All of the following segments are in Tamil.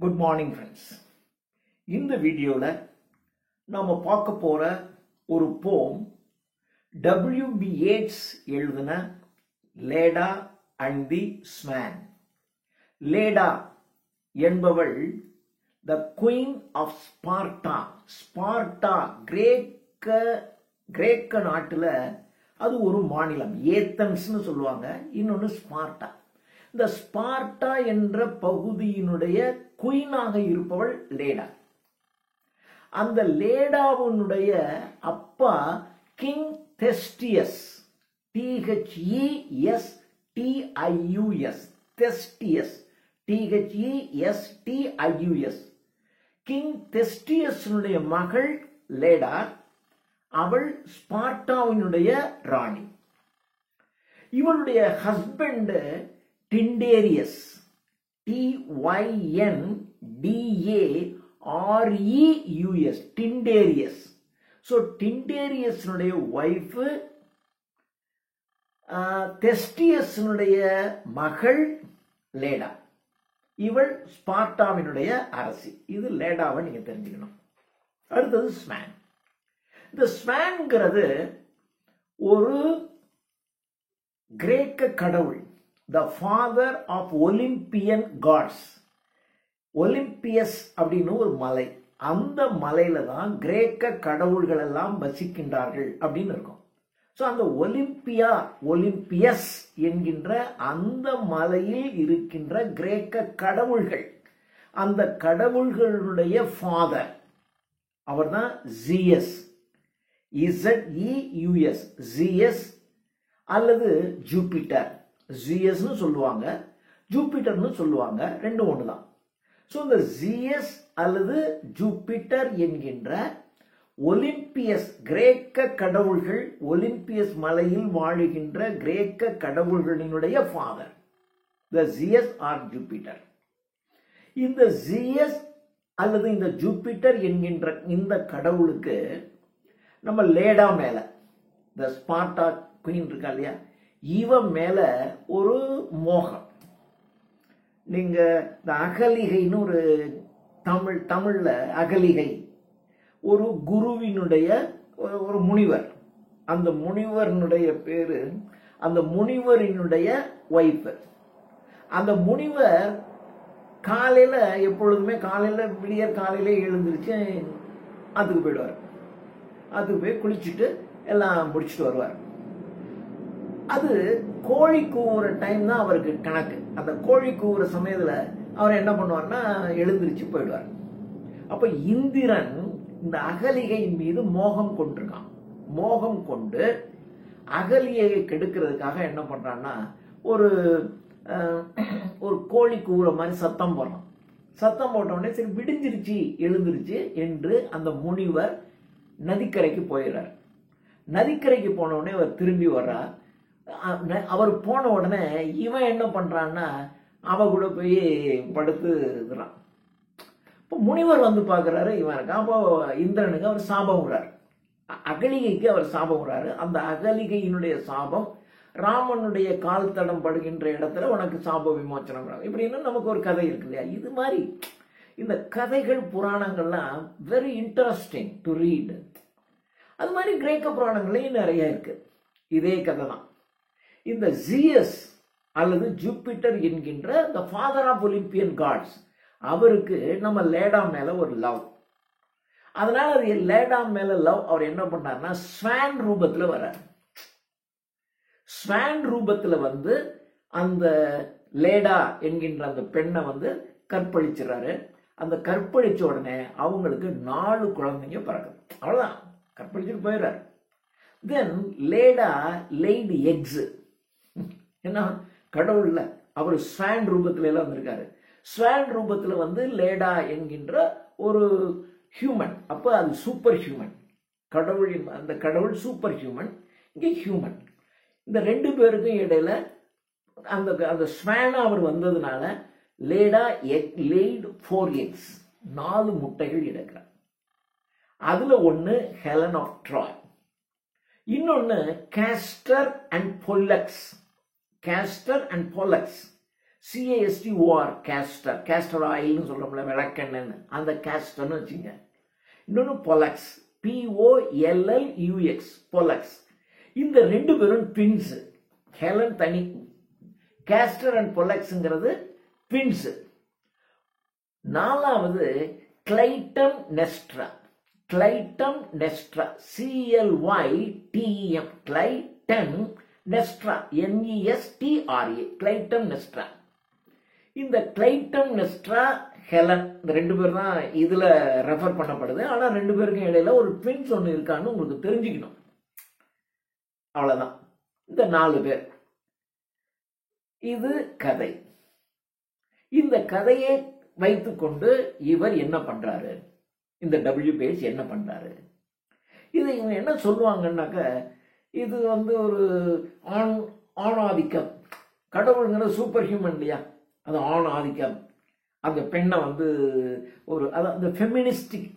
Good morning friends. இந்த வீடியோவில் நாம் பார்க்க போகிற ஒரு போம் W.B. Yeats எழுதின லேடா அண்ட் தி ஸ்வான். லேடா என்பவள் the queen of Sparta. Sparta கிரேக்க நாட்டில் அது ஒரு மாநிலம். ஏத்தன்ஸ்னு சொல்லுவாங்க, இன்னொன்று ஸ்பார்ட்டா. இந்த ஸ்பார்ட்டா என்ற பகுதியினுடைய குயினாக இருப்பவள் லேடா. அந்த லேடாவினுடைய அப்பா கிங் தெஸ்டியஸ், THESTIUS, தெஸ்டியஸ், THESTIUS. கிங் தெஸ்டியஸினுடைய மகள் லேடா. அவள் ஸ்பார்ட்டாவினுடைய ராணி. இவளுடைய ஹஸ்பண்ட் டிண்டேரியஸ், TYNDAREUS, டிண்டேரியஸ். ஸோ டிண்டேரியஸினுடைய ஒய்ஃபு தெஸ்டியஸினுடைய மகள் லேடா. இவள் ஸ்பார்ட்டாவினுடைய அரசி. இது லேடாவை நீங்க தெரிஞ்சுக்கணும். அடுத்தது ஸ்வான். இந்த ஸ்வான்ங்கிறது ஒரு கிரேக்க கடவுள், the father of Olympian gods. Olympus அப்படின்னு ஒரு மலை, அந்த மலையில தான் கிரேக்க கடவுள்கள் எல்லாம் வசிக்கின்றார்கள் அப்படின்னு இருக்கும். ஸோ அந்த ஒலிம்பியஸ் என்கின்ற அந்த மலையில் இருக்கின்ற கிரேக்க கடவுள்கள், அந்த கடவுள்களுடைய ஃபாதர் அவர் தான் ஜியஸ், ZEUS, ஜியஸ் அல்லது ஜூபிட்டர். ஜியஸ்னு சொல்லுவாங்க, ஜூபிட்டர்னு சொல்லுவாங்க, ரெண்டும் ஒன்று தான். ஸோ இந்த ஜியஸ் அல்லது ஜூபிட்டர் என்கின்ற ஒலிம்பியஸ் கிரேக்க கடவுள்கள், ஒலிம்பியஸ் மலையில் வாழுகின்ற கிரேக்க கடவுள்களினுடைய ஃபாதர் த ஜியஸ் ஆர் ஜூபிட்டர். இந்த ஜியஸ் அல்லது இந்த ஜூபிட்டர் என்கின்ற இந்த கடவுளுக்கு நம்ம லேடா மேல, த ஸ்பார்ட்டா குயின் இருக்கா இல்லையா, இவ மேல ஒரு மோகம். நீங்க இந்த அகலிகைன்னு ஒரு தமிழ்ல அகலிகை ஒரு குருவினுடைய ஒரு முனிவர். அந்த முனிவரினுடைய பேரு, அந்த முனிவரினுடைய ஒய்ஃப். அந்த முனிவர் காலையில எப்பொழுதுமே விடியற் காலையில எழுந்திருச்சு அதுக்கு போயிடுவார். அதுக்கு போய் குளிச்சுட்டு எல்லாம் முடிச்சுட்டு வருவார். அது கோழி கூவுற டைம் தான் அவருக்கு கணக்கு. அந்த கோழி கூவுற சமயத்துல அவர் என்ன பண்ணுவார்னா எழுந்திருச்சு போயிடுவார். அப்ப இந்திரன் இந்த அகலிகை மீது மோகம் கொண்டிருக்கான். மோகம் கொண்டு அகலிகையை கெடுக்கிறதுக்காக என்ன பண்றான்னா ஒரு கோழி கூவுற மாதிரி சத்தம் போடுறான். சத்தம் போட்ட உடனே சரி விடிஞ்சிருச்சு எழுந்திருச்சு என்று அந்த முனிவர் நதிக்கரைக்கு போயிடுறார். நதிக்கரைக்கு போன உடனே அவர் திரும்பி வர்றார். அவர் போன உடனே இவன் என்ன பண்றான்னா அவ கூட போய் படுத்து இருக்கிறான். இப்போ முனிவர் வந்து பார்க்குறாரு இவனுக்கு. அப்போ இந்திரனுக்கு அவர் சாபம் விடுறாரு, அகலிகைக்கு அவர் சாபம் விடுறாரு. அந்த அகலிகையினுடைய சாபம் ராமனுடைய கால் தடம் படுகின்ற இடத்துல உனக்கு சாப விமோச்சனம். இப்படின்னு நமக்கு ஒரு கதை இருக்கு இல்லையா. இது மாதிரி இந்த கதைகள் புராணங்கள்லாம் வெரி இன்ட்ரெஸ்டிங் டு ரீட். அது மாதிரி கிரேக்க புராணங்களையும் நிறைய இருக்கு. இதே கதை தான். இந்த ஜியஸ் அல்லது ஜூபிட்டர் என்கின்ற the father of Olympian gods, அவருக்கு நம்ம லேடா மேல ஒரு லவ். அதனால அது லேடா மேல லவ். அவர் என்ன பண்ணார்னா ஸ்வான் ரூபத்துல வர்றார். ஸ்வான் ரூபத்துல வந்து அந்த லேடா என்கின்ற அந்த பெண்ணை வந்து கற்பழிச்சிடறாரு. அந்த கற்பழிச்ச உடனே அவங்களுக்கு 4 குழந்தைங்க பிறக்குது. அவ்வளவுதான், கற்பழிச்சுட்டு போயிடுறாரு. தென் லேடா லேய்டு எக்ஸ். ஏன்னா கடவுள்ல அவர் ஸ்வான் ரூபத்துல எல்லாம் வந்திருக்காரு. ஸ்வான் ரூபத்துல வந்து லேடா என்கின்ற ஒரு ஹியூமன். அப்ப அது சூப்பர் ஹியூமன். கடவுளின் அந்த கடவுள் சூப்பர் ஹியூமன், இங்கே ஹியூமன். இந்த 2 பேருக்கும் இடையில அந்த ஸ்வானா அவர் வந்ததுனால லேடா லேய்டு 4 eggs, 4 முட்டைகள் எடுக்கிறார். அதுல ஒண்ணு ஹெலன் ஆஃப் ட்ராய், இன்னொன்னு Castor and Pollux. CASTOR, castor, castor ஆயில்னு சொல்றோம்ல, விளக்கெண்ணெய்னு, அந்த கேஸ்டர்னு வச்சுங்க. இன்னொன்று பொலக்ஸ், POLLUX, பொலக்ஸ். இந்த ரெண்டு பேரும் ட்வின்ஸ். ஹெலன் தனி, கேஸ்டர் அண்ட் பொலக்ஸ்ங்கிறது ட்வின்ஸ். நாலாவது கிளைட்டம் நெஸ்ட்ரா, கிளைட்டம் நெஸ்ட்ரா, CLYTEM, கிளைட்டம் நெஸ்ட்ரா, NESTRA, கிளைட்டம் நெஸ்ட்ரா. இந்த கிளைட்டம் நெஸ்ட்ரா, ஹெலன், இந்த ரெண்டு பேர் தான் இதுல ரெஃபர் பண்ணப்படுது. ஆனா ரெண்டு பேருக்கும் இடையில ஒரு ட்வின்ஸ் ஒன்று இருக்கான்னு உங்களுக்கு தெரிஞ்சுக்கணும். அவ்வளவுதான். இந்த 4 பேர். இது கதை. இந்த கதையை வைத்துக்கொண்டு இவர் என்ன பண்றாரு, இந்த WBH என்ன பண்றாரு, இதை இவங்க என்ன சொல்லுவாங்கன்னாக்க, இது ஒரு ஆண் ஆதிக்கம். கடவுளுங்கிற சூப்பர் ஹியூமன் இல்லையா, அது ஆண் ஆதிக்கம். அந்த பெண்ணை ஒரு அந்த ஃபெமினிஸ்டிக்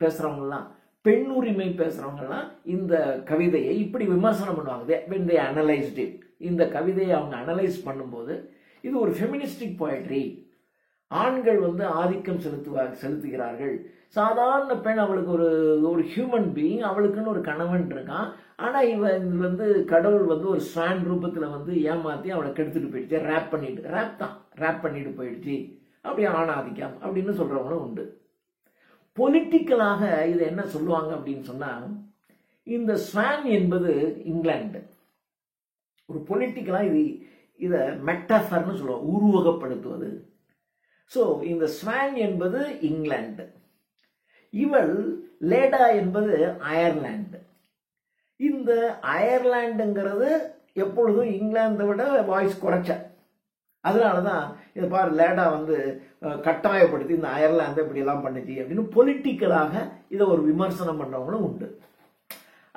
பேசுறவங்கலாம், பெண் உரிமை பேசுறவங்கலாம் இந்த கவிதையை இப்படி விமர்சனம் பண்ணுவாங்க. when they analyzed it, இந்த கவிதையை அவங்க அனலைஸ் பண்ணும்போது இது ஒரு ஃபெமினிஸ்டிக் போயட்ரி. ஆண்கள் ஆதிக்கம் செலுத்துகிறார்கள். சாதாரண பெண், அவளுக்கு ஒரு ஹியூமன் பீயிங், அவளுக்குன்னு ஒரு கணவன் இருக்கான். ஆனா இவன் கடவுள் ஒரு ஸ்வான் ரூபத்துல ஏமாத்தி அவளை கெடுத்துட்டு போயிடுச்சு, ரேப் பண்ணிட்டு போயிடுச்சு, அப்படி ஆணாதிக்கம் அப்படின்னு சொல்றவங்களும் உண்டு. பொலிட்டிக்கலாக இதை என்ன சொல்லுவாங்க அப்படின்னு சொன்னா, இந்த ஸ்வான் என்பது இங்கிலாந்து. ஒரு பொலிட்டிக்கலா இத மெட்டாஃபர்னு சொல்லுவாங்க, உருவகப்படுத்துவது. சோ இந்த ஸ்வான் என்பது இங்கிலாந்து, இவள் லேடா என்பது அயர்லாந்து. இந்த அயர்லாண்டுங்கிறது எப்பொழுதும் இங்கிலாந்தை விட வாய்ஸ் குறைச்ச. அதனாலதான் இதை பாரு, லேடா கட்டாயப்படுத்தி இந்த அயர்லாந்து இப்படி எல்லாம் பண்ணுச்சு அப்படின்னு பொலிட்டிக்கலாக இதை ஒரு விமர்சனம் பண்றவங்களும் உண்டு.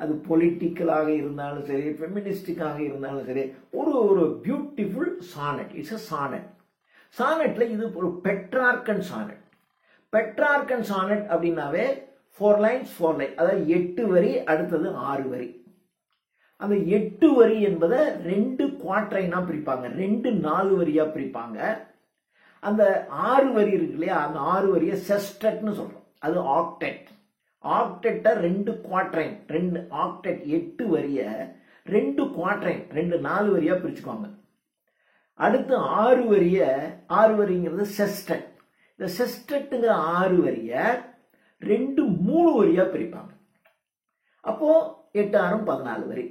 அது பொலிட்டிக்கலாக இருந்தாலும் சரி, ஃபெமினிஸ்டிக்காக இருந்தாலும் சரி, ஒரு beautiful sonnet. It's a sonnet. சானட்ல இது ஒரு பெட்ரார்கன் சானட். பெட்ரார்கன் சானட் அப்படின்னாவே 4 lines 4 லைன், அதாவது 8 வரி, அடுத்தது 6 வரி. அந்த 8 வரி என்பதை 2 குவாட்ரைனா பிரிப்பாங்க, 2 4 வரியா பிரிப்பாங்க. அந்த 6 வரி இருக்கு இல்லையா, அந்த 6 வரியை செஸ்டட்னு சொல்றோம், அது ஆக்டெட். ஆக்டெட்டை 2 குவாட்ரைன், 2 ஆக்டெட் 8 வரிய 2 குவாட்ரைன், 2 4 வரியா பிரிச்சுக்குவாங்க. அடுத்து 6 வரிங்கிறது செஸ்டட். இந்த செஸ்டட்ங்கிற 6 வரிய 2 3 வரியா பிரிப்பாங்க. அப்போ 8 6 14 வரி.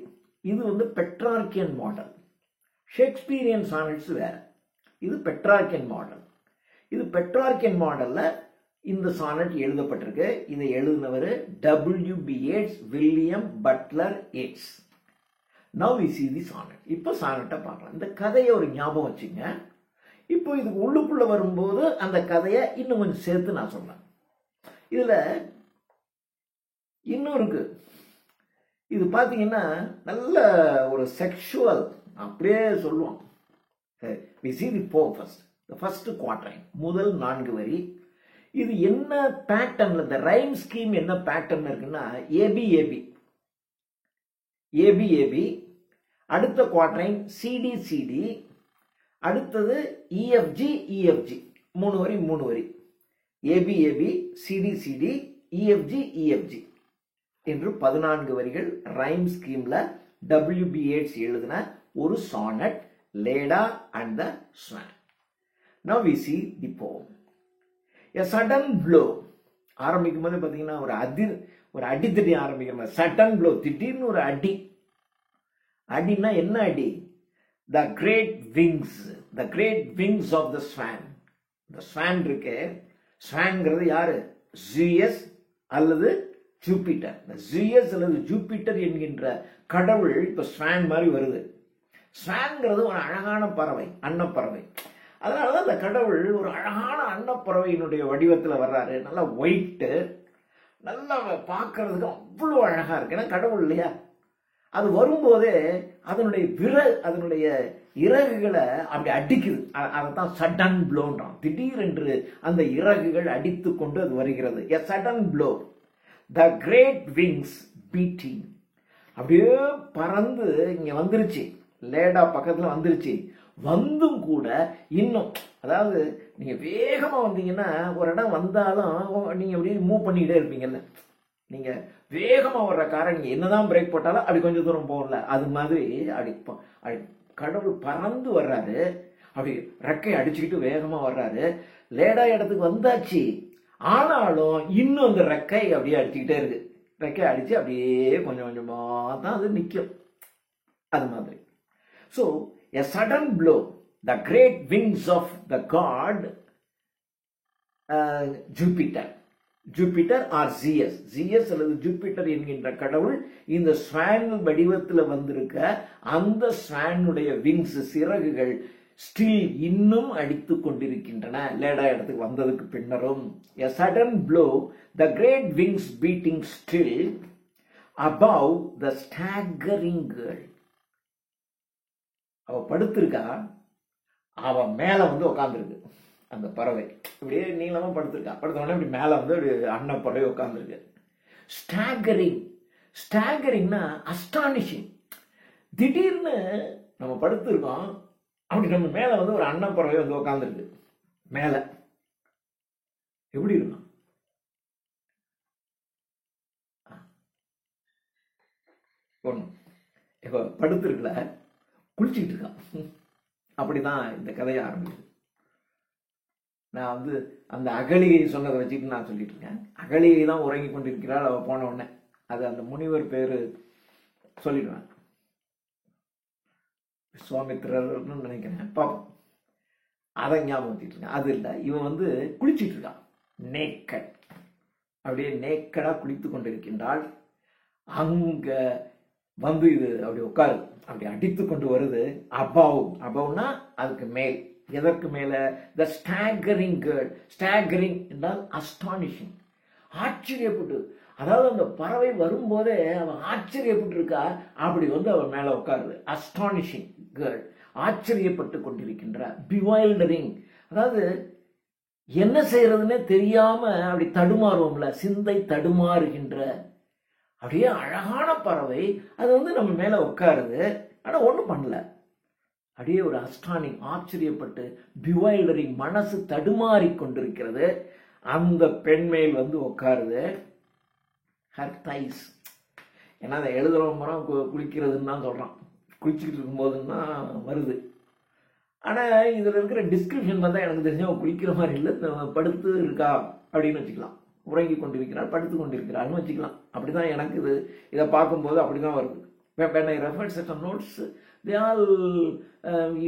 இது பெட்ரார்கியன் மாடல். ஷேக்ஸ்பியரியன் சானட்ஸ் வேற, இது பெட்ரார்கியன் மாடல். இது பெட்ரார்கியன் மாடல்ல இந்த சானட் எழுதப்பட்டிருக்கு. இதை எழுதினவர் WBH, William Butler Yeats. Now we see the sonnet. இப்போ சானட்டை பார்க்கலாம். இந்த கதையை ஒரு ஞாபகம் வச்சுங்க. இப்போ இதுக்கு உள்ளுக்குள்ள வரும்போது அந்த கதையை இன்னும் கொஞ்சம் சேர்த்து நான் சொல்றேன். இதுல இன்னும் இருக்கு. இது பாத்தீங்கன்னா நல்ல ஒரு செக்ஷுவல் அப்படியே சொல்லுவோம். We see the first, the first quatrain, முதல் 4 வரி. இது என்ன பேட்டர்ன்ல, இந்த ரைம் ஸ்கீம் என்ன பேட்டர்ன் இருக்குன்னா, ABAB, அடுத்த குவாட்ரைன் CDCD, அடுத்தது EFG, 3 வரி 3 வரி, ABAB, CDCD, EFG என்று 14 வரிகள் ரைம் ஸ்கீம்ல WBH எழுதின ஒரு sonnet, Leda and the swan. Now we see the poem. A sudden blow. ஆரம்பிக்கும் போது பாத்தீங்கன்னா ஒரு அடித்தடி ஆரம்பிக்கிற சடன் ப்ளோ, திடீர்னு ஒரு அடினா என்ன அடி? The great wings of the swan. The swan இருக்கு. ஸ்வான்ங்கிறது யாரு? ஜியஸ் அல்லது ஜூபிட்டர். ஜியஸ் அல்லது ஜூபிட்டர் என்கின்ற கடவுள் இப்ப ஸ்வான் மாதிரி வருது. ஸ்வான்ங்கிறது ஒரு அழகான பறவை, அன்னப்பறவை. அதனாலதான் அந்த கடவுள் ஒரு அழகான அன்னப்பறவையினுடைய வடிவத்துல வர்றாரு. நல்லா ஒயிட்டு, நல்லா பார்க்கறதுக்கு அவ்வளவு அழகா இருக்கு. ஏன்னா கடவுள் இல்லையா? அது வரும்போதே அதனுடைய இறகுகளை அப்படி அடிக்குது. அதைத்தான் சடன் ப்ளோன்றான். திடீரென்று அந்த இறகுகள் அடித்து கொண்டு அது வருகிறது. A sudden blow, the great wings beating. அப்படியே பறந்து இங்க வந்துருச்சு, லேடா பக்கத்துல வந்துருச்சு. வந்தும் கூட இன்னும், அதாவது நீங்க வேகமா வந்தீங்கன்னா ஒரு இடம் வந்தாலும் நீங்க அப்படியே மூவ் பண்ணிக்கிட்டே இருப்பீங்கல்ல. நீங்க வேகமா வர்ற காரை நீங்க என்னதான் பிரேக் போட்டாலும் அப்படி கொஞ்சம் தூரம் போகல. அது மாதிரி அப்படி கடவுள் பறந்து வர்றாரு, அப்படி ரெக்கை அடிச்சுக்கிட்டு வேகமா வர்றாரு. லேடா இடத்துக்கு வந்தாச்சு, ஆனாலும் இன்னும் அந்த ரெக்கை அப்படியே அடிச்சுக்கிட்டே இருக்கு. ரெக்கை அடிச்சு அப்படியே கொஞ்சம் கொஞ்சமா தான் அது நிற்கும். அது மாதிரி. So a sudden blow, the great wings of the god Jupiter or Zeus அல்லது ஜூபிட்டர் என்கின்ற கடவுள் இந்த ஸ்வான் வடிவத்தில் வந்திருக்க அந்த ஸ்வானுடைய விங்ஸ் சிறகுகள் ஸ்டில் இன்னும் அடித்துக் கொண்டிருக்கின்றன லேடா இடத்துக்கு வந்ததுக்கு பின்னரும். a sudden blow, the great wings beating still above the staggering girl. அவ படுத்திருக்கா, அவ மேல வந்து உட்காந்துருக்கு. அந்த பறவை இப்படியே நீளமா படுத்திருக்கா. படுத்த உடனே இப்படி மேல வந்து அன்ன பறவை உட்காந்துருக்கு. ஸ்டாகரிங்னா அஸ்டானிஷிங். திடீர்னு நம்ம படுத்திருக்கோம், அப்படி நம்ம மேல வந்து ஒரு அன்ன பறவை வந்து உட்காந்துருக்கு. மேல எப்படி இருக்கும்? ஒண்ணு இப்ப படுத்திருக்கல, குளிச்சுக்கிட்டு இருக்கான். அப்படிதான் இந்த கதையை ஆரம்பிக்குது. நான் வந்து அந்த அகலியை சொன்னதை வச்சுட்டு நான் சொல்லிட்டு இருக்கேன். அகலியை தான் உறங்கி கொண்டிருக்கிறாள் அவ போன உடனே. அது அந்த முனிவர் பேரு சொல்லிடுவேன், விஸ்வாமித்திரர்னு நினைக்கிறேன். பாப்போம், அதை ஞாபகம் வச்சுட்டு இருக்கேன். அது இல்லை, இவன் வந்து குளிச்சுட்டு இருக்கான். நேக்கட், அப்படியே நேக்கடா குளித்து கொண்டிருக்கின்றாள். அங்க வந்து இது அப்படி உட்காரு, அப்படி அடித்து கொண்டு வருது. அபவ்னா அதுக்கு மேல். எதற்கு மேல? த ஸ்டாகரிங் கேர்ள். ஸ்டாகரிங் என்றால் அஸ்டானிஷிங், ஆச்சரியப்பட்டு. அதாவது அந்த பறவை வரும்போதே அவன் ஆச்சரியப்பட்டு இருக்கா, அப்படி வந்து அவன் மேல உட்காருது. அஸ்டானிஷிங் கேர்ள், ஆச்சரியப்பட்டு கொண்டிருக்கின்றார். பிவைல்டரிங், அதாவது என்ன செய்யறதுன்னே தெரியாம அப்படி தடுமாறுவோம்ல, சிந்தை தடுமாறுகின்ற அப்படியே அழகான பறவை. அது வந்து நம்ம மேல உட்காருது, ஆனா ஒண்ணும் பண்ணல. அப்படியே ஒரு அஸ்டானிங், ஆச்சரியப்பட்டு, பிவைல்டரிங், மனசு தடுமாறி கொண்டிருக்கிறது. அந்த பெண் மேல் வந்து உட்காருது. ஹர் தைஸ், ஏன்னா அதை எழுதுறவங்க குளிக்கிறதுன்னு தான் சொல்றான். குளிச்சுக்கிட்டு இருக்கும்போதுன்னா வருது. ஆனா இதுல இருக்கிற டிஸ்கிரிப்ஷன் பார்த்தா எனக்கு தெரிஞ்ச குளிக்கிற மாதிரி இல்லை, படுத்து இருக்கா அப்படின்னு வச்சுக்கலாம். உறங்கி கொண்டிருக்கிறாள், படுத்து கொண்டிருக்கிறாள்னு வச்சுக்கலாம். அப்படிதான் எனக்கு இதை பார்க்கும்போது அப்படிதான் வருது. When I referred certain notes, they all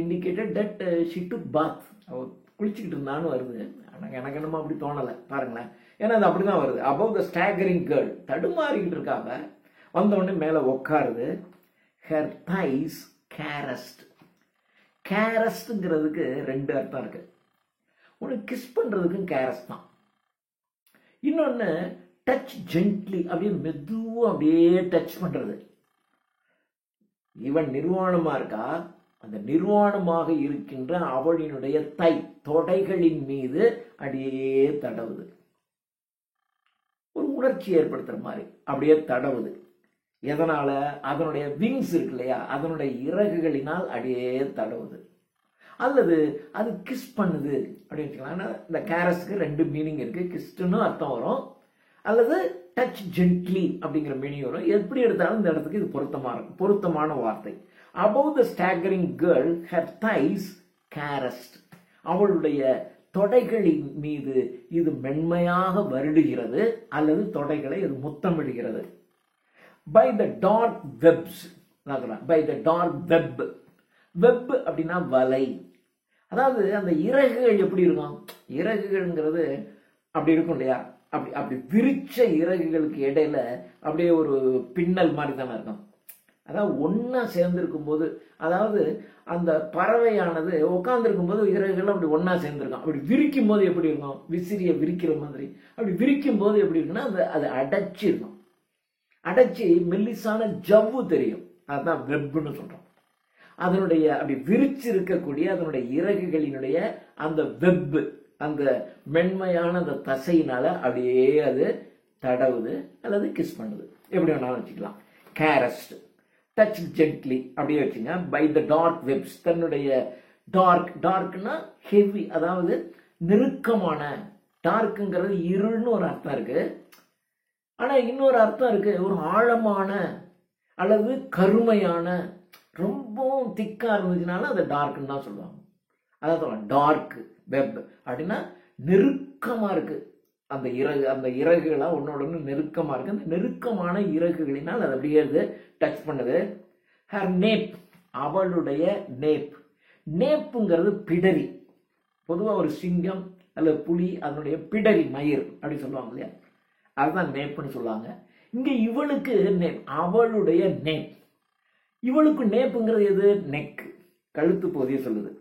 indicated that she took bath. அவ குளிச்சுக்கிட்டு இருந்தான்னு வருது. ஆனால் எனக்கு என்னமோ அப்படி தோணலை, பாருங்களேன். ஏன்னா அது அப்படிதான் வருது. above the staggering girl, தடுமாறிக்கிட்டு இருக்காங்க. வந்த உடனே மேலே உட்காருது. her thighs caressed. கேரஸ்ட்ங்கிறதுக்கு ரெண்டு அர்த்தம் இருக்கு. ஒன்று கிஸ் பண்றதுக்கும் கேரஸ் தான், இன்னொன்னு டச் ஜென்ட்லி, அப்படியே மெதுவா அப்படியே டச் பண்றது. இவன் நிர்வாணமா இருக்கா, அந்த நிர்வாணமாக இருக்கின்ற அவளினுடைய தொடைகளின் மீது அப்படியே தடவுது. ஒரு உணர்ச்சி ஏற்படுத்துற மாதிரி அப்படியே தடவுது. எதனால? அதனுடைய விங்ஸ் இருக்கு இல்லையா, அதனுடைய இறகுகளினால் அப்படியே தடவுது. அல்லது அது கிஸ் பண்ணுது அப்படின்னு வச்சுக்கலாம். இந்த கேரஸ்க்கு ரெண்டு மீனிங் இருக்கு. கிஸ்ட்னு அர்த்தம் வரும், அல்லது டச் ஜென்ட்லி அப்படிங்கிற மீனிங் வரும். எப்படி எடுத்தாலும் இந்த இடத்துக்கு இது பொருத்தமான வார்த்தை. above the staggering girl, her thighs caressed. அவளுடைய தொடைகளின் மீது இது மென்மையாக வருடுகிறது, அல்லது தொடைகளை இது முத்தமிடுகிறது. by the dark webs, by the dark web. Web அப்படின்னா வலை. அதாவது அந்த இறகுகள் எப்படி இருக்கும்? இறகுகள்ங்கிறது அப்படி இருக்கும் இல்லையா, அப்படி அப்படி விரிச்ச இறகுகளுக்கு இடையில அப்படியே ஒரு பின்னல் மாதிரி தானே இருக்கும். அதாவது ஒன்னா சேர்ந்திருக்கும் போது, அதாவது அந்த பறவையானது உட்கார்ந்துருக்கும் போது இறகுகள் அப்படி ஒன்னா சேர்ந்திருக்கும். அப்படி விரிக்கும் போது எப்படி இருக்கும்? விசிறிய விரிக்கிற மாதிரி அப்படி விரிக்கும் போது எப்படி இருக்குன்னா அது அடைச்சி இருக்கும். அடைச்சி மெல்லிசான ஜவ்வு தெரியும், அதுதான் வெப்னு சொல்றோம். அதனுடைய அப்படி விரிச்சு இருக்கக்கூடிய அதனுடைய இறகுகளினுடைய அந்த வெப், அந்த மென்மையான அந்த தசையினால அப்படியே அது தடவுது அல்லது கிஸ் பண்ணுது, எப்படி வேணாலும் வச்சுக்கலாம். கேரஸ்ட், டச் ஜென்ட்லி அப்படியே வச்சுங்க. பை த டார்க் வெப்ஸ், தன்னுடைய டார்க், டார்க்னா ஹெவி, அதாவது நெருக்கமான. டார்க்குங்கிறது இருள்னு ஒரு அர்த்தம் இருக்கு. ஆனா இன்னொரு அர்த்தம் இருக்கு, ஒரு ஆழமான அல்லது கருமையான, ரொம்பவும் திக்கா இருந்துச்சுனால அதை டார்க்னு தான் சொல்லுவாங்க. அதான் டார்க் வெப் அப்படின்னா நெருக்கமா இருக்கு அந்த இறகு, அந்த இறகுகளாக ஒன்னோட ஒன்று நெருக்கமா இருக்கு. அந்த நெருக்கமான இறகுகளினால் அது அப்படியே டச் பண்ணுது. ஹர் நேப், அவளுடைய நேப். நேப்புங்கிறது பிடரி. பொதுவாக ஒரு சிங்கம் அல்லது புலி அதனுடைய பிடரி மயிர் அப்படி சொல்லுவாங்க இல்லையா, அதுதான் நேப்புன்னு சொல்லுவாங்க. இங்க இவளுக்கு நேப், அவளுடைய நேப். இவளுக்கு நேப்புங்கிறது எது? நெக், கழுத்து பகுதியை சொல்லுது.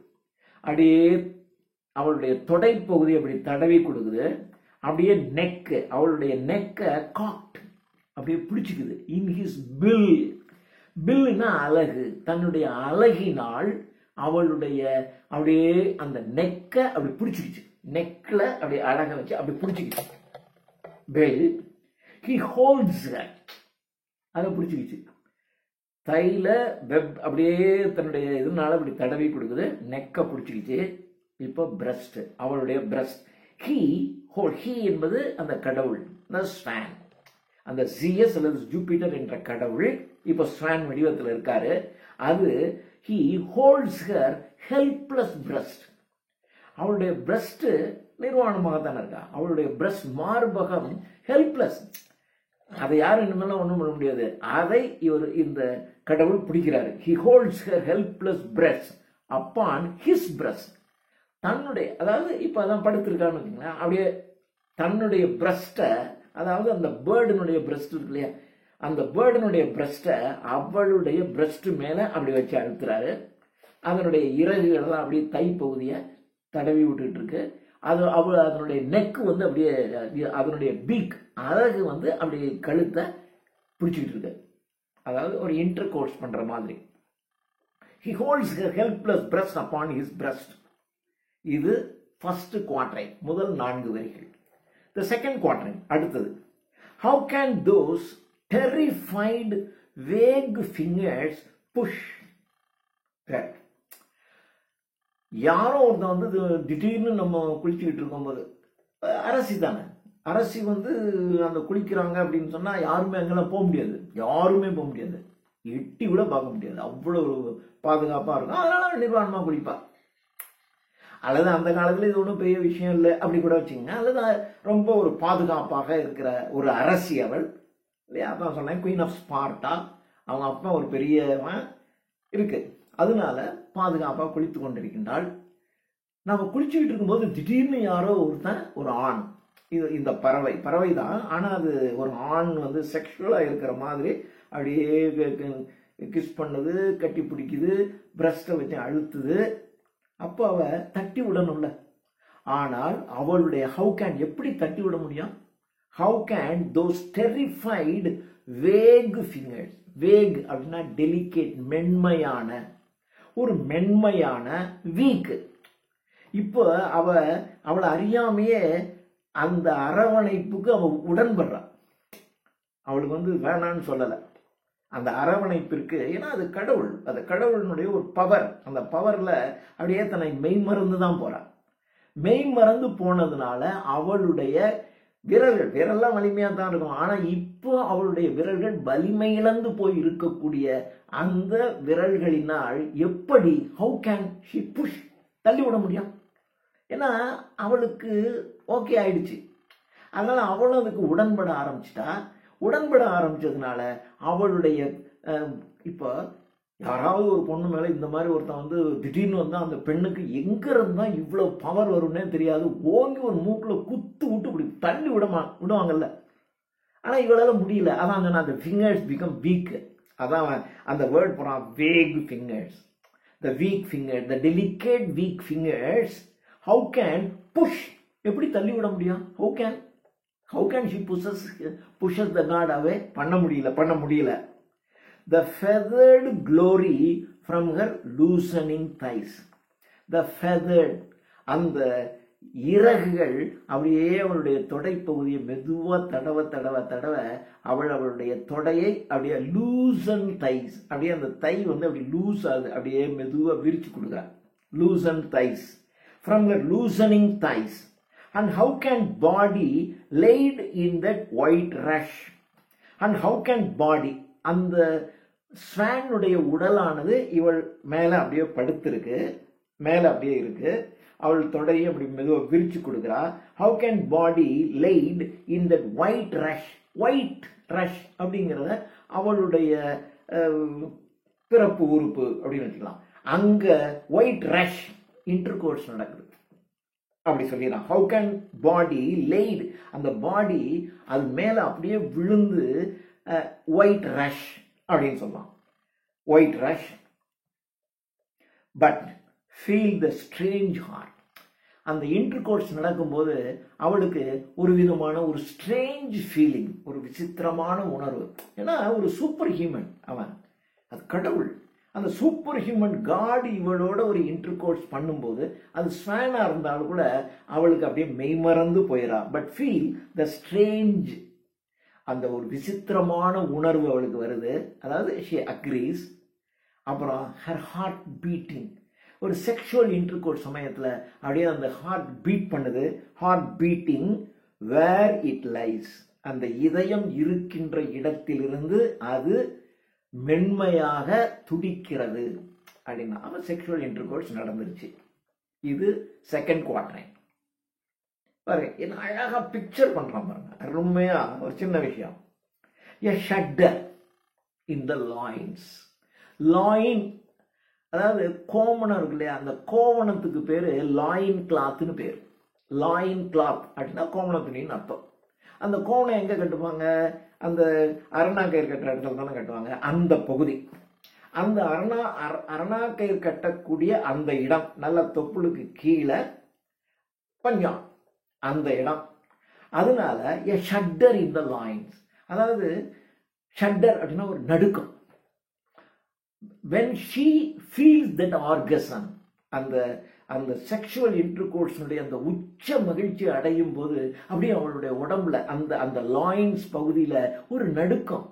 அப்படியே அவளுடைய தொடை பகுதி அப்படி தடவி கொடுக்குது. அப்படியே நெக், அவளுடைய நெக்க காக்ட் அப்படியே பிடிச்சிக்குது. இன் ஹிஸ் பில், பில்னா அழகு, தன்னுடைய அழகினால் அவளுடைய அப்படியே அந்த நெக்க அப்படி பிடிச்சிக்கிச்சு. நெக்ல அப்படி அழக வச்சு அப்படி பிடிச்சிக்கிச்சு. பில், ஹி ஹோல்ட்ஸ் ஹர், அதை பிடிச்சிக்கிச்சு. தைல வெப் அப்படியே தன்னுடைய இதனால அப்படி தடவி கொடுக்குது, நெக்க பிடிச்சிக்கிச்சு. இப்போ பிரஸ்ட், அவளுடைய பிரஸ்ட். ஹி ஹோல், ஹி என்பது அந்த கடவுள், ஸ்வான். அந்த ஜியஸ் அல்லது ஜூபிட்டர் என்ற கடவுள் இப்போ ஸ்வான் வடிவத்தில் இருக்காரு. அது he holds her helpless breast. அவளுடைய பிரஸ்ட் நிர்வாணமாக தானே இருக்கா, அவளுடைய பிரஸ்ட் மார்பகம் ஹெல்ப்லெஸ். அதை யாரும் இனிமேலாம் ஒன்றும் பண்ண முடியாது. அதை இவர் இந்த கடவுள் பிடிக்கிறாரு. He holds her helpless breast upon his breast. தன்னுடைய, அதாவது இப்போ அதான் படுத்திருக்கான்னு வச்சுங்களேன், அப்படியே தன்னுடைய பிரஸ்ட்டை, அதாவது அந்த பேர்டுனுடைய பிரஸ்ட் இருக்கு இல்லையா, அந்த பேர்டுனுடைய பிரஸ்ட்டை அவளுடைய பிரஸ்ட் மேலே அப்படி வச்சு அழுத்துறாரு. அதனுடைய இறகுகளெல்லாம் அப்படியே தை பகுதியை தடவி விட்டுட்டு இருக்கு. அது அதனுடைய நெக்கு வந்து அப்படியே, அதனுடைய பீக் அழகு வந்து அப்படி கழுத்தை பிடிச்சிக்கிட்டு இருக்கு. அதாவது ஒரு இன்டர் கோர்ஸ் பண்ற மாதிரி. He holds her helpless breast upon his breast. இது ஃபர்ஸ்ட் குவாட்ரைன், முதல் 4 வரிகள். The second quatrain, அடுத்தது. How can those terrified vague fingers push that? யாரோ ஒருத்தன் வந்து திடீர்னு நம்ம குளிச்சுக்கிட்டு இருக்கும்போது, அரசி தானே, அரசி வந்து அந்த குளிக்கிறாங்க அப்படின்னு சொன்னா யாருமே அங்கெல்லாம் போக முடியாது, யாருமே போக முடியாது, எட்டி கூட பார்க்க முடியாது, அவ்வளவு பாதுகாப்பா இருக்கும். அதனால நிர்வாணமா குளிப்பா. அல்லது அந்த காலத்துல இது ஒன்றும் பெரிய விஷயம் இல்லை அப்படி கூட வச்சுங்க. அல்லது ரொம்ப ஒரு பாதுகாப்பாக இருக்கிற ஒரு அரசி அவள் இல்லையா, அதான் சொன்னேன், குயின் ஆஃப் ஸ்பார்ட்டா. அவங்க அப்பா ஒரு பெரியவன் இருக்கு, அதனால பாதுகாப்பா குளித்து கொண்டிருக்கின்றாள். நம்ம குளிச்சுக்கிட்டு இருக்கும்போது திடீர்னு யாரோ ஒருத்தன், ஒரு ஆண், இது இந்த பறவை தான், ஆனா அது ஒரு ஆண் வந்து செக்ஷுவலா இருக்கிற மாதிரி அப்படியே கிஸ் பண்ணுது, கட்டி பிடிக்குது, பிரஸ்ட்டை வச்சு அழுத்துது. அப்போ அவ தட்டி விடணும்ல. ஆனால் அவளுடைய ஹவு கேன், எப்படி தட்டி விட முடியும்? How can those terrified wake fingers, wake அப்படின்னா டெலிகேட், மென்மையான, ஒரு மென்மையான வீக். இப்போ அவளை அறியாமையே அந்த அரவணைப்புக்கு அவ உடன்படுறான். அவளுக்கு வந்து வேணான்னு சொல்லலை அந்த அரவணைப்பிற்கு. ஏன்னா அது கடவுள், அது கடவுளினுடைய ஒரு பவர். அந்த பவர்ல அப்படியே தன்னை மெய்மறந்து தான் போறான். மெய்மறந்து போனதுனால அவளுடைய விரல்கள், விரல்லாம் வலிமையா தான் இருக்கும், ஆனா இப்போ அவளுடைய விரல்கள் வலிமை இழந்து போய் இருக்கக்கூடிய அந்த விரல்களினால் எப்படி, ஹவு கேன் ஷி புஷ், தள்ளி விட முடியும்? ஏன்னா அவளுக்கு ஓகே ஆயிடுச்சு. அதனால அவளும் அதுக்கு உடன்பட ஆரம்பிச்சிட்டா. உடன்பட ஆரம்பிச்சதுனால அவளுடைய இப்போ யாராவது ஒரு பொண்ணு மேல இந்த மாதிரி ஒருத்தன் வந்து திடீர்னு வந்து அந்த பெண்ணுக்கு எங்க இருந்தா இவ்வளவு பவர் வரும்னே தெரியாது, ஓங்கி ஒரு மூக்குல குத்து விட்டு இப்படி தள்ளி விடுவாங்கல்ல. ஆனா இவளால முடியல. அதான் சொன்ன, அந்த ஃபிங்கர்ஸ் பிகம் வீக். அதான் அந்த வேர்ட் போறான், weak fingers, the weak finger, the delicate weak fingers. How can push, எப்படி தள்ளி விட முடியும்? How can she pushes the God away? பண்ண முடியல. The feathered glory from her loosening thighs. The feathered, அந்த இறகுகள் அப்படியே அவளுடைய தொடை பகுதியை மெதுவா தடவ அவளுடைய தொடையை அப்படியே லூசன் தைஸ், அப்படியே அந்த தை வந்து அப்படி லூஸ் ஆகுது, அப்படியே மெதுவா விரிச்சு கொடுக்குறா. loosen thighs, from the loosening thighs. And how can body laid in that white rush? And how can body, அந்த ஸ்வானுடைய உடலானது இவள் மேல அப்படியே படுத்திருக்கு, மேல அப்படியே இருக்கு, அவள் தொடையை அப்படி மெதுவாக விரிச்சு கொடுக்குறா. how can body laid in that white rush? white rush அப்படிங்கிறத அவளுடைய பிறப்பு உறுப்பு அப்படின்னு வச்சுக்கலாம். அங்க ஒயிட் ரஷ் இன்டர்கோர்ஸ் நடக்குது அப்படி சொல்லிடலாம். how can body laid, அந்த பாடி அது மேல அப்படியே விழுந்து ஒயிட் ரஷ் அப்படின்னு சொல்லலாம். White rush. But feel the strange heart. அந்த இன்டர்கோர்ஸ் நடக்கும்போது அவளுக்கு ஒரு விதமான ஒரு ஸ்ட்ரேஞ்ச் ஃபீலிங், ஒரு விசித்திரமான உணர்வு. ஏன்னா ஒரு சூப்பர் ஹியூமன் அவன், அது கடவுள். அந்த சூப்பர் ஹியூமன் காட் இவளோட ஒரு இன்டர்கோர்ஸ் பண்ணும்போது அது ஸ்வானா இருந்தாலும் கூட அவளுக்கு அப்படியே மெய்மறந்து போயிடா. பட் ஃபீல் த ஸ்ட்ரேஞ்ச், அந்த ஒரு விசித்திரமான உணர்வு அவளுக்கு வருது. அதாவது ஷி அக்ரீஸ். அப்புறம் ஹர் ஹார்ட் பீட்டிங், ஒரு செக்ஷுவல் இன்டர்கோர்ஸ் சமயத்தில் அப்படியே அந்த ஹார்ட் பீட் பண்ணுது. Heart beating where it lies, அந்த இதயம் இருக்கின்ற இடத்திலிருந்து அது மென்மையாக துடிக்கிறது அப்படின்னா அவன் செக்ஷுவல் இன்டர்கோர்ஸ் நடந்துருச்சு. இது செகண்ட் குவாட்ரைன். பாருங்க என்ன அழகா பிக்சர் பண்றான் பாருங்க, அருமையா. ஒரு சின்ன விஷயம், a shudder in the loins. loin அதாவது கோமணம் இருக்கு இல்லையா, அந்த கோவணத்துக்கு பேரு லாயின் கிளாத்னு பேர். லாயின் கிளாத் அப்படின்னா கோமண துணின்னு அர்த்தம். அந்த கோவணம் எங்க கட்டுவாங்க? அந்த அரணாக்கயிறு கட்டுற இடத்துல தானே கட்டுவாங்க. அந்த பகுதி, அந்த அரணாக்கயிறு கட்டக்கூடிய அந்த இடம், நல்ல தொப்புளுக்கு கீழே பஞ்சம் அந்த இடம். அதனால a shudder in the loins, அதாவது shudder அப்படின்னா ஒரு நடுக்கம். when she feels that orgasm, அந்த அந்த செக்ஷுவல் இன்டர்கோர்ஸுடைய அந்த உச்ச மகிழ்ச்சி அடையும் போது அப்படியே அவளுடைய உடம்புல அந்த அந்த லாயின்ஸ் பகுதியில் ஒரு நடுக்கம்,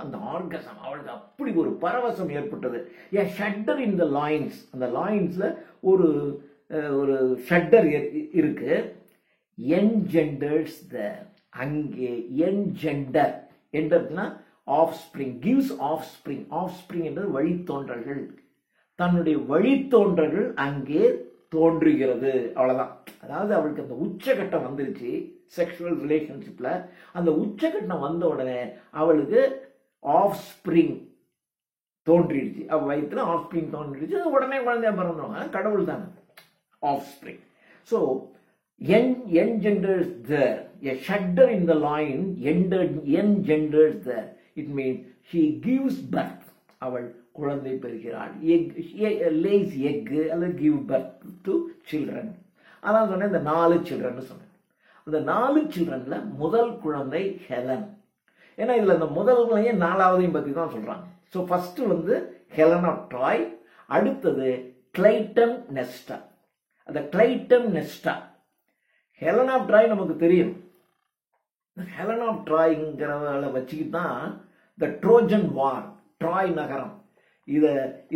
அந்த ஆர்கசம் அவளுக்கு அப்படி ஒரு பரவசம் ஏற்பட்டது. ஏ ஷட்டர் இன் த லாயின்ஸ், அந்த லாயின்ஸ்ல ஒரு ஒரு ஷட்டர் இருக்கு. என்ஜெண்டர்ஸ் த, அங்கே என்ஜெண்டர் என்றதுன்னா ஆஃப்ஸ்பிரிங், கிவ்ஸ் ஆஃப்ஸ்பிரிங். ஆஃப்ஸ்பிரிங் என்றது வழித்தோன்றல்கள், தன்னுடைய வழித்தோன்றல்கள் அங்கே தோன்றுகிறது. அவ்வளவுதான். அதாவது அவளுக்கு அந்த உச்சகட்டம் வந்துருச்சு செக்ஷுவல் ரிலேஷன்ஷிப்ல. அந்த உச்சகட்டம் வந்த உடனே அவளுக்கு ஆஃப்ஸ்பிரிங் தோன்றிடுச்சு. அவ வயிற்றுல ஆஃப்ஸ்பிரிங் தோன்றிடுச்சு. உடனே குழந்தைய பிறந்தவங்க கடவுள் தானே offspring. So engenders there, a shudder in the loin engenders there. It means she gives birth, அவள் குழந்தை பெறுகிறாள். lays egg அல்லது give birth to children. அதான் சொன்னேன் இந்த 4 சில்ட்ரன் சொன்னேன். அந்த 4 சில்ட்ரன்ல முதல் குழந்தை ஹெலன். ஏன்னா இதுல இந்த முதல்களையும் 4வதையும் பத்தி தான் சொல்றாங்க. ஸோ ஃபர்ஸ்ட் வந்து ஹெலன் ஆஃப் ட்ராய், அடுத்தது கிளைட்டன் நெஸ்டா. அந்த கிளைட்டன் நெஸ்டா, ஹெலன் ஆஃப் ட்ராய் நமக்கு தெரியும். ஹெலன் ஆஃப் ட்ராய்ங்கிறவளை வச்சுக்கிட்டு தான் த ட்ரோஜன் வார், ட்ராய் நகரம்.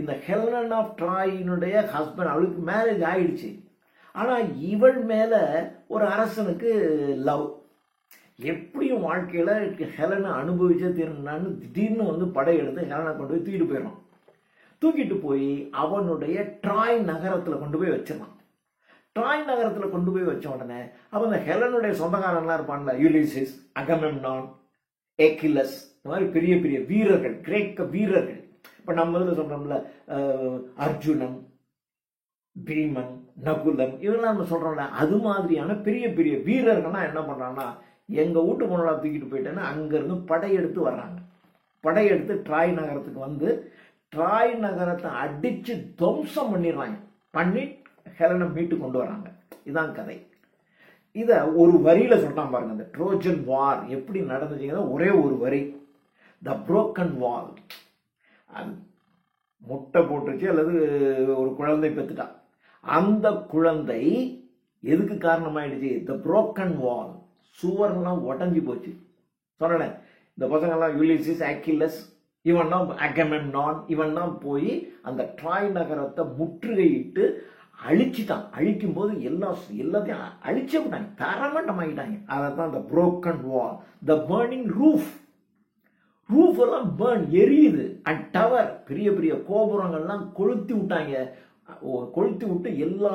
இந்த ஹெலன் ஆஃப் ட்ராயினுடைய ஹஸ்பண்ட், அவளுக்கு மேரேஜ் ஆயிடுச்சு. ஆனா இவள் மேல ஒரு அரசனுக்கு லவ். எப்படியும் வாழ்க்கையில ஹெலனை அனுபவிச்சே தீரணும்னு திடீர்னு வந்து படையெடுத்து ஹெலனை கொண்டு போய் தூக்கிட்டு போயிடும். தூக்கிட்டு போய் அவனுடைய ட்ராய் நகரத்துல கொண்டு போய் வச்சிடலாம். ட்ராய் நகரத்துல கொண்டு போய் வச்ச உடனே அப்ப இந்த ஹெலனுடைய சொந்தக்காரன்லாம் இருப்பான்ல, யூலிசிஸ், அகமெம்னான், ஏக்கிலஸ், இந்த மாதிரி பெரிய பெரிய வீரர்கள், கிரேக்க வீரர்கள். இப்ப நம்ம இதுல சொல்றோம்ல அர்ஜுனன், பீமன், நகுலன், இதெல்லாம் நம்ம சொல்றோம்ல, அது மாதிரியான பெரிய பெரிய வீரர்கள்லாம் என்ன பண்றாங்கன்னா, எங்க வீட்டு பொண்ணா தூக்கிட்டு போயிட்டேன்னா அங்க இருந்து படையெடுத்து வர்றாங்க. படையெடுத்து ட்ராய் நகரத்துக்கு வந்து ட்ராய் நகரத்தை அடிச்சு துவம்சம் பண்ணிடுறாங்க. பண்ணி ஹெலனை மீட்டு கொண்டு வராங்க. இதான் கதை. இத ஒரு வரியில சொல்றான் பாருங்க. இந்த ட்ரோஜன் வார் எப்படி நடந்துச்சுங்க, ஒரே ஒரு வரி, த புரோக்கன் வால். அது முட்டை போட்டுச்சு அல்லது ஒரு குழந்தை பெத்துட்டா. அந்த குழந்தை எதுக்கு காரணமாயிடுச்சு? த புரோக்கன் வால், சுவர்லாம் உடஞ்சி போச்சு. சொன்னேன் இந்த பசங்கள்லாம் யூலிசிஸ், அக்கிலஸ், இவன் தான் அகமெம்னான். இவன் தான் போய் அந்த ட்ராய் நகரத்தை முற்றுகையிட்டு அழிச்சிட்டான். அழிக்கும் போது எல்லாத்தையும் அழிச்சு விட்டாங்க, தரமட்டமாயிட்டாங்க. அதான் அந்த broken wall, the burning roof எல்லாம் பேர்ன் எரியுது. அண்ட் டவர், பெரிய பெரிய கோபுரங்கள்லாம் கொளுத்தி விட்டாங்க. கொளுத்தி விட்டு எல்லா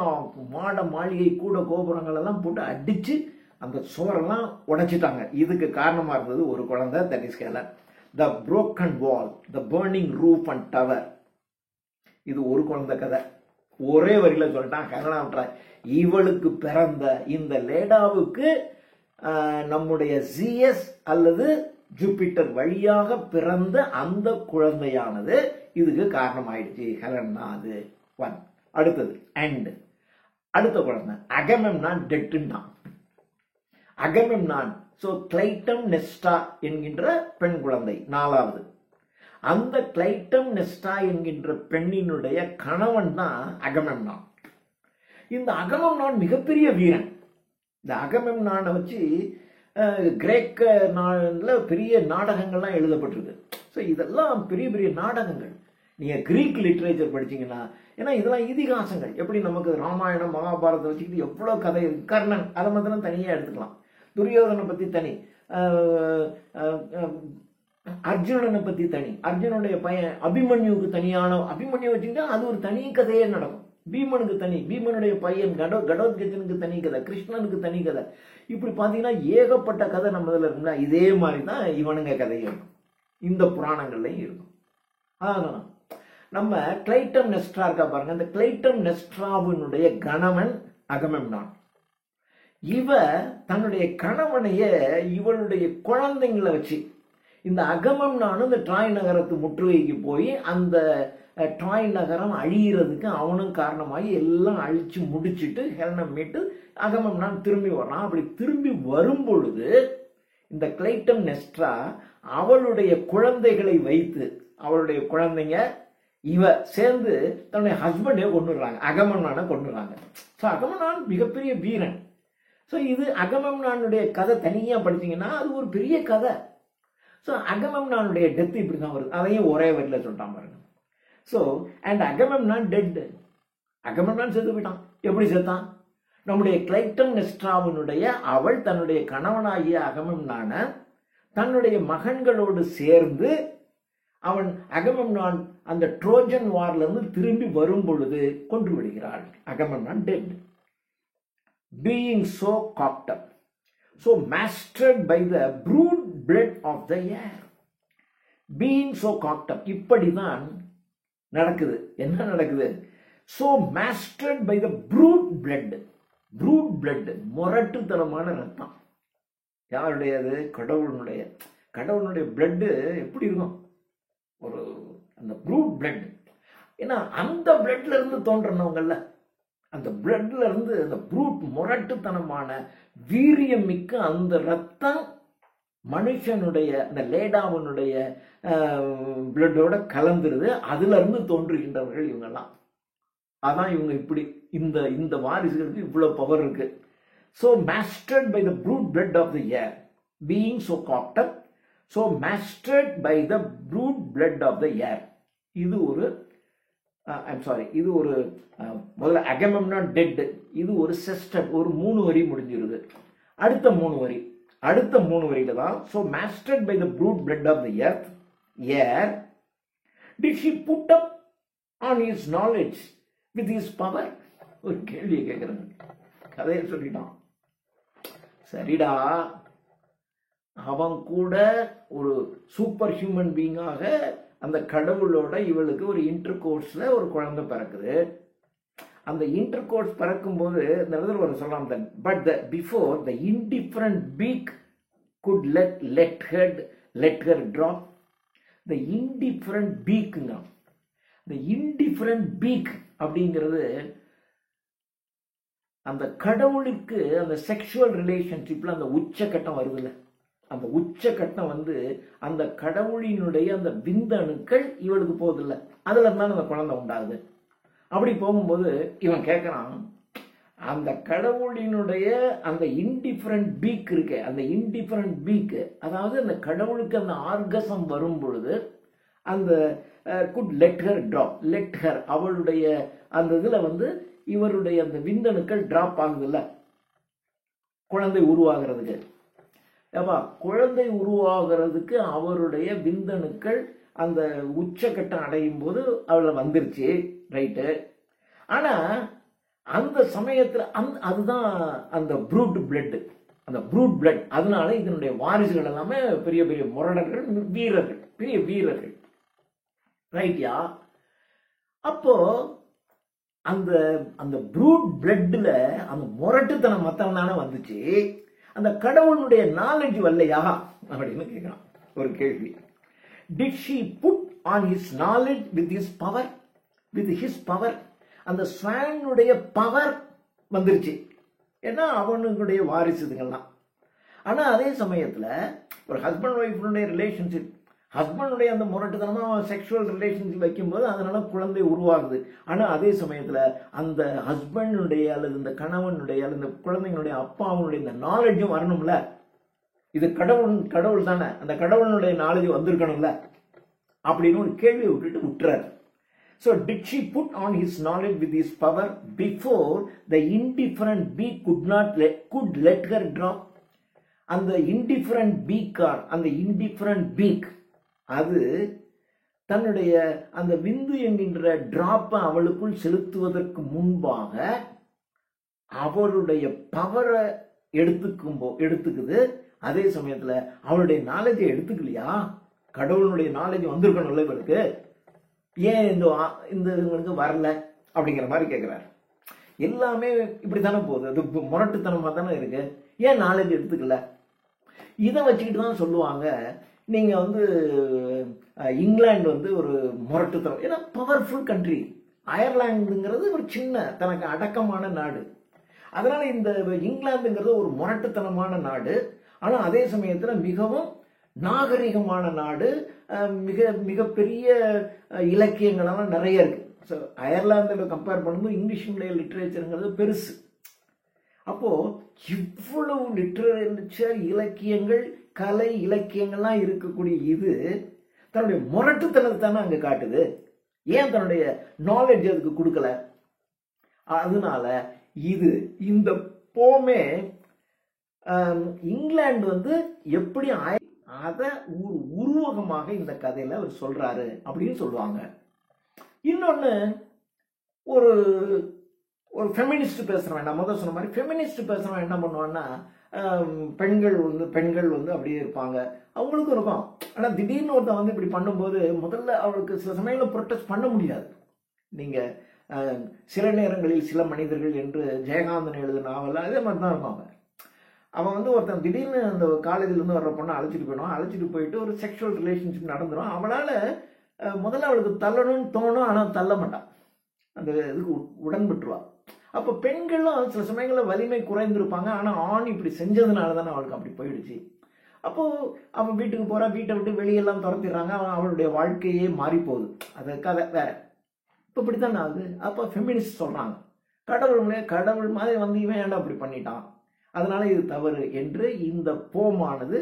மாளிகை கூட கோபுரங்கள் எல்லாம் போட்டு அடிச்சு அந்த சுவரெல்லாம் உடைச்சிட்டாங்க. இதுக்கு காரணமா இருந்தது ஒரு குழந்தை, that is Helen. The broken wall, the burning roof and tower. இது ஒரு குழந்தை கதை. ஒரே வரியில சொல்லிட்டான் ஹெலனா. இவளுக்கு பிறந்த இந்த லேடாவுக்கு நம்முடைய ஜிஎஸ் அல்லது ஜூபிட்டர் வழியாக பிறந்த அந்த குழந்தையானது இதுக்கு காரணமாயிடுச்சு. ஹெலன்னா அது ஒன். அடுத்தது அண்ட் அடுத்த குழந்தை அகமெம்னான் டெட்டுன்னா. அகமெம்னான் கிளைட்டம்னெஸ்டா என்கின்ற பெண் குழந்தை நாலாவது. அந்த கிளைட்டம்னெஸ்டா என்கின்ற பெண்ணினுடைய கணவன் தான் அகமெம்னான். இந்த அகமெம்னான் மிகப்பெரிய வீரன். இந்த அகமெம்னானை வச்சு கிரேக்க நாடுல பெரிய நாடகங்கள்லாம் எழுதப்பட்டிருக்கு. ஸோ இதெல்லாம் பெரிய பெரிய நாடகங்கள். நீங்க கிரீக் லிட்ரேச்சர் படிச்சீங்கன்னா, ஏன்னா இதெல்லாம் இதிகாசங்கள். எப்படி நமக்கு ராமாயணம் மகாபாரதம் வச்சுக்கிட்டு எவ்வளவு கதை இருக்கு. கர்ணன் அதை மாத்திரம் தனியா எடுத்துக்கலாம். துரியோதனை பத்தி தனி, அர்ஜுனனை பத்தி தனி, அர்ஜுனுடைய பையன் அபிமன்யுக்கு தனியான, அபிமன்யு வச்சுக்கிட்டா அது ஒரு தனி கதையே நடக்கும். பீமனுக்கு தனி, பீமனுடைய பையன் கடோத்கஜனுக்கு தனி கதை, கிருஷ்ணனுக்கு தனி கதை. இப்படி பாத்தீங்கன்னா ஏகப்பட்ட கதை நம்ம இதுல இருக்குங்களா. இதே மாதிரி தான் இவனுங்க கதையும் இருக்கும், இந்த புராணங்கள்லையும் இருக்கும். அதான் நம்ம கிளைட்டம்னெஸ்ட்ரா இருக்கா பாருங்க. இந்த கிளைட்டம்னெஸ்ட்ராவினுடைய கணவன் அகமெம்னான். இவ தன்னுடைய கணவனைய இவளுடைய குழந்தைங்களை வச்சு, இந்த அகமெம்னானும் இந்த ட்ராய் நகரத்து முற்றுகைக்கு போய் அந்த ட்ராய் நகரம் அழிகிறதுக்கு அவனும் காரணமாகி எல்லாம் அழிச்சு முடிச்சுட்டு ஹெலனை மீட்டு அகமெம்னான் திரும்பி வரான். அப்படி திரும்பி வரும் பொழுது இந்த கிளைட்டம்னெஸ்ட்ரா அவளுடைய குழந்தைகளை வைத்து, அவளுடைய குழந்தைங்க இவ சேர்ந்து தன்னுடைய ஹஸ்பண்டே கொண்டுடுறாங்க, அகமெம்னானை கொண்டுடுறாங்க. ஸோ அகமெம்னான் மிகப்பெரிய வீரன். ஸோ இது அகமெம்னானுடைய கதை தனியா படிச்சீங்கன்னா அது ஒரு பெரிய கதை. ஸோ அகமெம்னானுடைய டெத் இப்படி தான் வருது. அதையும் ஒரே வரியில சொல்லிட்டான் பாருங்க. So and Agamemnon dead. Agamemnon செத்து போயிட்டான். எப்படி செத்தான்? நம்முடைய கிளைட்டம்னெஸ்ட்ராவினுடைய அவள் தன்னுடைய கணவனாகிய அகமெம்னான தன்னுடைய மகன்களோடு சேர்ந்து அவன் அகமெம்னான் அந்த ட்ரோஜன் வார்ல இருந்து திரும்பி வரும் பொழுது கொன்று விடுகிறாள். அகமெம்னான் dead. Being so cocked up, so mastered by the brood blood of the air. Being so cocked up, இப்படிதான் நடக்குது. என்ன நடக்குது? So mastered by the brood blood. Brood blood, முரட்டுத்தனமான ரத்தம். யாருடையது? கடவுளுடைய. கடவுளுடைய பிளட் எப்படி இருக்கும்? ஒரு அந்த ப்ரூட் பிளட். ஏன்னா அந்த பிளட்ல இருந்து தோன்றனவங்கல்ல, அந்த பிளட்ல இருந்து அந்த ப்ரூட் முரட்டுத்தனமான வீரியம் மிக்க அந்த ரத்தம் மனுஷனுடைய அந்த லேடாவனுடைய பிளட்டோட கலந்துருது. அதுல இருந்து தோன்றுகின்றவர்கள் இவங்கெல்லாம். அதான் இவங்க இப்படி இந்த வாரிசுகளுக்கு இவ்வளவு பவர் இருக்கு. So mastered by the brood blood of the air, being so cocked up, so mastered by the brood blood of the air. இது ஒரு இது ஒரு முதல்ல அகமெம்னான் டெட். இது ஒரு செஸ்டட், ஒரு 3 வரி முடிஞ்சிருது. அடுத்த 3 வரியில தான் so mastered by the brood blood of the earth, air, did she put up on his knowledge with his power. ஒரு கேள்வியை கேட்கிறேன். கதையை சொல்லிட்டான். சரிடா, அவன் கூட ஒரு சூப்பர் ஹியூமன் பீயிங்காக அந்த கடவுளோட இவளுக்கு ஒரு இன்டர் கோர்ஸ்ல ஒரு குழந்தை பிறக்குது. அந்த இன்டர் கோர்ஸ் பிறக்கும் போது இந்த இடத்துல ஒரு சொல்லலாம், but before the indifferent peak good let her drop. the indifferent beakங்க. the indifferent beak அப்படிங்கிறது அந்த கடவுளுக்கு அந்த செக்ஷுவல் ரிலேஷன்ஷிப்ல அந்த உச்சக்கட்டம் வருதுல்ல, அந்த உச்சக்கட்டம் அந்த கடவுளினுடைய அந்த விந்தணுக்கள் இவளுக்கு போகுதில்ல, அதுல இருந்தாலும் அந்த குழந்தை உண்டாகுது. அப்படி போகும்போது இவன் கேட்கறான், அந்த கடவுளினுடைய அந்த இன்டிஃபரண்ட் பீக் இருக்கு, அந்த இன்டிஃபரண்ட் பீக், அதாவது அந்த கடவுளுக்கு அந்த ஆர்கசம் வரும் பொழுது அந்த good let her drop, let her அவளுடைய அந்த இதில் வந்து இவருடைய அந்த விந்தணுக்கள் டிராப் ஆகுதுல்ல குழந்தை உருவாகிறதுக்கு. ஏப்பா குழந்தை உருவாகிறதுக்கு அவருடைய விந்தணுக்கள் அந்த உச்சக்கட்டம் அடையும் போது அவளை வந்துருச்சு, ரைட்டு. ஆனால் அந்த சமயத்தில் அதுதான் அந்த ப்ரூட் பிளட், அந்த ப்ரூட் பிளட். அதனால இதனுடைய வாரிசுகள் எல்லாமே பெரிய பெரிய முரடர்கள், வீரர்கள், பெரிய வீரர்கள், ரைட்யா. அப்போ அந்த அந்த ப்ரூட் பிளட்ல அந்த முரட்டுத்தனம் மத்தம் தானே வந்துச்சு. அந்த கடவுளுடைய நாலேஜ் வரலையா அப்படின்னு கேட்கிறான் ஒரு கேள்வி. Did she put on his knowledge with his power? With his power. அந்த ஸ்வானுடைய பவர் வந்துருச்சு, ஏன்னா அவனுடைய வாரிசுதுங்கள்லாம். ஆனா அதே சமயத்துல ஒரு ஹஸ்பண்ட் ஒய்ஃபுடைய ரிலேஷன்ஷிப், ஹஸ்பண்டுடைய அந்த முரட்டுத்தனமா செக்ஷுவல் ரிலேஷன்ஷிப் வைக்கும்போது அதனால குழந்தை உருவாகுது. ஆனா அதே சமயத்துல அந்த ஹஸ்பண்டுடைய அல்லது இந்த கணவனுடைய அல்லது இந்த குழந்தைங்களுடைய அப்பாவுடைய இந்த நாலேஜும் வரணும்ல. இது கடவுள் தானே, அந்த கடவுளுடைய நாலேஜ் வந்திருக்கணும்ல அப்படின்னு ஒரு கேள்வியை விட்டுறாரு. So did she put on his knowledge with his power before the indifferent beak could let her drop? அந்த indifferent beak, அந்த indifferent beak அது தன்னுடைய அந்த விந்து என்கின்ற டிராப்பை அவளுக்குள் செலுத்துவதற்கு முன்பாக அவருடைய பவரை எடுத்துக்குது. அதே சமயத்துல அவளுடைய நாலேஜை எடுத்துக்கலையா? கடவுளுடைய நாலேஜ் வந்திருக்கணும்ல இவருக்கு, ஏன் இந்த இவங்களுக்கு வரல அப்படிங்கிற மாதிரி கேட்கிறாரு. எல்லாமே இப்படித்தானே போகுது, அது முரட்டுத்தனமா தானே இருக்கு. ஏன் நாலேஜ் எடுத்துக்கல? இதை வச்சுக்கிட்டு தான் சொல்லுவாங்க நீங்க வந்து இங்கிலாந்து வந்து ஒரு முரட்டுத்தனம், ஏன்னா பவர்ஃபுல் கண்ட்ரி. அயர்லாந்துங்கிறது ஒரு சின்ன தனக்கு அடக்கமான நாடு. அதனால இந்த இங்கிலாந்துங்கிறது ஒரு முரட்டுத்தனமான நாடு. ஆனா அதே சமயத்துல மிகவும் நாகரிகமான நாடு, மிகப்பெரிய இலக்கியங்கள்லாம் நிறைய இருக்கு. ஸோ அயர்லாந்தில் கம்பேர் பண்ணும்போது இங்கிலீஷுடைய லிட்ரேச்சருங்கிறது பெருசு. அப்போ இவ்வளவு லிட்ரேச்சர், இலக்கியங்கள், கலை இலக்கியங்கள்லாம் இருக்கக்கூடிய இது தன்னுடைய முரட்டுத்தனத்தை தானே அங்க காட்டுது. ஏன் தன்னுடைய நாலேஜ் அதுக்கு கொடுக்கல? அதனால இந்த போமே இங்கிலாந்து வந்து எப்படி அத ஒரு உருவகமாக இந்த கதையில அவர் சொல்றாரு அப்படின்னு சொல்லுவாங்க. இன்னொன்னு, ஒரு ஒரு ஃபெமினிஸ்ட் பேசுறவன், நான் முதல் சொன்ன மாதிரி ஃபெமினிஸ்ட் பேசுறவன் என்ன பண்ணுவான்னா, பெண்கள் வந்து அப்படியே இருப்பாங்க, அவங்களுக்கும் இருக்கும். ஆனா திடீர்னு ஒருத்தன் வந்து இப்படி பண்ணும்போது முதல்ல அவளுக்கு சில சமயங்களில் ப்ரொட்டஸ்ட் பண்ண முடியாது. நீங்க சில நேரங்களில் சில மனிதர்கள் என்று ஜெயகாந்தன் எழுதின நாவல் அதே மாதிரி தான் இருக்கும். அவன் வந்து ஒருத்தன் திடீர்னு அந்த காலேஜிலேருந்து வர்ற பொண்ணை அழைச்சிட்டு போயிட்டு ஒரு செக்ஷுவல் ரிலேஷன்ஷிப் நடந்துடும். அவளால் முதல்ல அவளுக்கு தள்ளணும்னு தோணும், ஆனால் தள்ள மாட்டான், அந்த இதுக்கு உடன்பட்டுருவா. அப்போ பெண்களும் சில சமயங்களில் வலிமை குறைந்திருப்பாங்க, ஆனால் ஆண் இப்படி செஞ்சதுனால தானே அவளுக்கு அப்படி போயிடுச்சு. அப்போது அவன் வீட்டுக்கு போகிறா, வீட்டை விட்டு வெளியெல்லாம் துரத்திடுறாங்க, அவளுடைய வாழ்க்கையே மாறி போகுது. அதுக்காக வேற இப்போ இப்படித்தான் ஆகுது. அப்போ ஃபெமினிஸ்ட் சொல்கிறாங்க, கடவுள் மாதிரி வந்து இவன் ஏன்டா அப்படி பண்ணிட்டான், அதனால இது தவறு என்று இந்த போமானது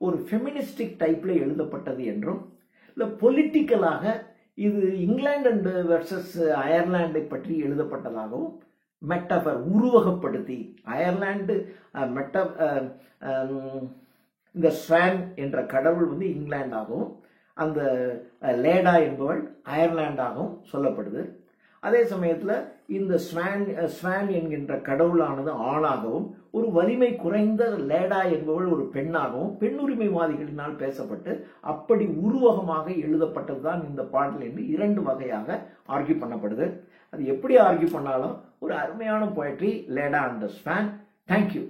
ஒரு ஃபெமினிஸ்டிக் டைப்ல எழுதப்பட்டது என்றும், இல்லை பொலிட்டிக்கலாக இது இங்கிலாந்து அண்ட் வெர்சஸ் அயர்லாண்டை பற்றி எழுதப்பட்டதாகவும் மெட்டபர் உருவகப்படுத்தி அயர்லாந்து இந்த ஸ்வான் என்ற கடவுள் வந்து இங்கிலாந்தாகவும் அந்த லேடா என்பவள் அயர்லாண்டாகவும் சொல்லப்படுது. அதே சமயத்தில் இந்த ஸ்வான் என்கின்ற கடவுளானது ஆணாகவும், ஒரு வலிமை குறைந்த லேடா என்பவள் ஒரு பெண்ணாகவும் பெண்ணுரிமைவாதிகளினால் பேசப்பட்டு அப்படி உருவகமாக எழுதப்பட்டது தான் இந்த பாடல் என்று 2 வகையாக ஆர்கியூ பண்ணப்படுது. அது எப்படி ஆர்கியூ பண்ணாலும் ஒரு அருமையான போயட்ரி லேடா அண்ட் ஸ்வான். தேங்க்யூ.